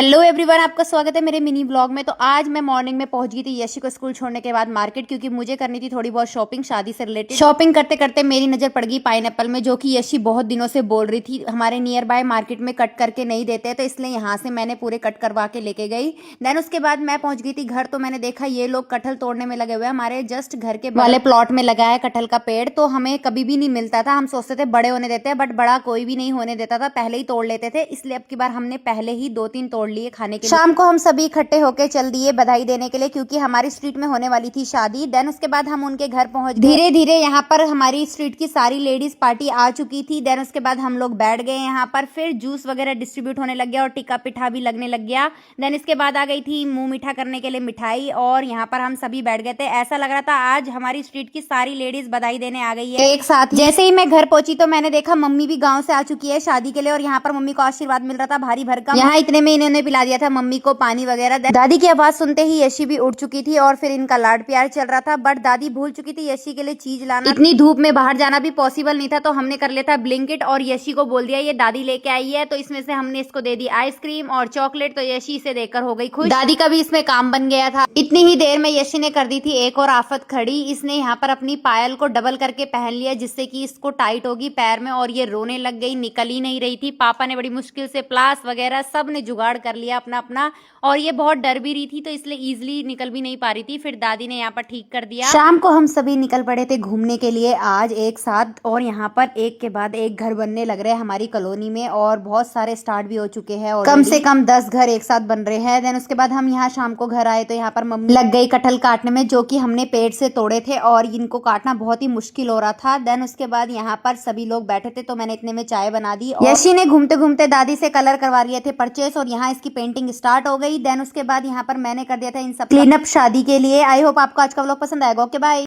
Hello everyone, आपका स्वागत है मेरे मिनी ब्लॉग में। तो आज मैं मॉर्निंग में पहुंच गई थी यशी को स्कूल छोड़ने के बाद मार्केट, क्योंकि मुझे करनी थी थोड़ी बहुत शॉपिंग शादी से रिलेटेड। शॉपिंग करते करते मेरी नज़र पड़ गई पाइनएप्पल में, जो कि यशी बहुत दिनों से बोल रही थी हमारे नियर बाय मार्केट में कट करके नहीं देते, तो इसलिए यहाँ से मैंने पूरे कट करवा के लेके गई। देन उसके बाद मैं पहुंच गई थी घर, तो मैंने देखा ये लोग कटहल तोड़ने में लगे हुए हैं। हमारे जस्ट घर के वाले प्लॉट में लगा है कटहल का पेड़, तो हमें कभी भी नहीं मिलता था। हम सोचते थे बड़े होने देते हैं, बट बड़ा कोई भी नहीं होने देता था, पहले ही तोड़ लेते थे। इसलिए अब की बार हमने पहले ही 2-3 तोड़ लिए खाने के लिए। शाम को हम सभी इकट्ठे होके चल दिए बधाई देने के लिए, क्योंकि हमारी स्ट्रीट में होने वाली थी शादी। देन उसके बाद हम उनके घर पहुंच गए। धीरे धीरे यहाँ पर हमारी स्ट्रीट की सारी लेडीज पार्टी आ चुकी थी। देन उसके बाद हम लोग बैठ गए यहाँ पर, फिर जूस वगैरह डिस्ट्रीब्यूट होने लग गया और टिक्का पिठा भी लगने लग गया। देन इसके बाद आ गई थी मुंह मीठा करने के लिए मिठाई, और यहाँ पर हम सभी बैठ गए थे। ऐसा लग रहा था आज हमारी स्ट्रीट की सारी लेडीज बधाई देने आ गई है एक साथ। जैसे ही मैं घर पहुंची तो मैंने देखा मम्मी भी गाँव से आ चुकी है शादी के लिए, और यहाँ पर मम्मी को आशीर्वाद मिल रहा था भारी भरकम। यहाँ इतने में इन्होंने पिला दिया था मम्मी को पानी वगैरह। दादी की आवाज सुनते ही यशी भी उठ चुकी थी, और फिर इनका लाड प्यार चल रहा था। बट दादी भूल चुकी थी यशी के लिए चीज लाना। इतनी धूप में बाहर जाना भी पॉसिबल नहीं था, तो हमने कर लिया था ब्लिंकिट, और यशी को बोल दिया ये दादी लेके आई है, तो इसमें से हमने इसको दे दी आइसक्रीम और चॉकलेट। तो यशी इसे देकर हो गई खुश। दादी का भी इसमें काम बन गया था। इतनी ही देर में यशी ने कर दी थी एक और आफत खड़ी। इसने यहाँ पर अपनी पायल को डबल करके पहन लिया, जिससे कि इसको टाइट होगी पैर में, और ये रोने लग गई, निकल ही नहीं रही थी। पापा ने बड़ी मुश्किल से प्लास वगैरह सब ने जुगाड़ कर लिया अपना अपना, और ये बहुत डर भी रही थी, तो इसलिए इजीली निकल भी नहीं पा रही थी। फिर दादी ने यहाँ पर ठीक कर दिया। शाम को हम सभी निकल पड़े थे घूमने के लिए आज एक साथ, और यहाँ पर एक के बाद एक घर बनने लग रहे हैं हमारी कॉलोनी में, और बहुत सारे स्टार्ट भी हो चुके हैं, और कम से कम 10 घर एक साथ बन रहे हैं। देन उसके बाद हम यहाँ शाम को घर आए तो यहाँ पर मम्मी लग गई कटहल काटने में, जो कि हमने पेड़ से तोड़े थे, और इनको काटना बहुत ही मुश्किल हो रहा था। देन उसके बाद यहाँ पर सभी लोग बैठे थे, तो मैंने इतने में चाय बना दी। यशी ने घूमते घूमते दादी से कलर करवा लिए थे परचेस, और यहाँ इसकी पेंटिंग स्टार्ट हो गई। देन उसके बाद यहाँ पर मैंने कर दिया था इन सब क्लीन अप शादी के लिए। आई होप आपको आज का व्लॉग पसंद आएगा। Okay bye.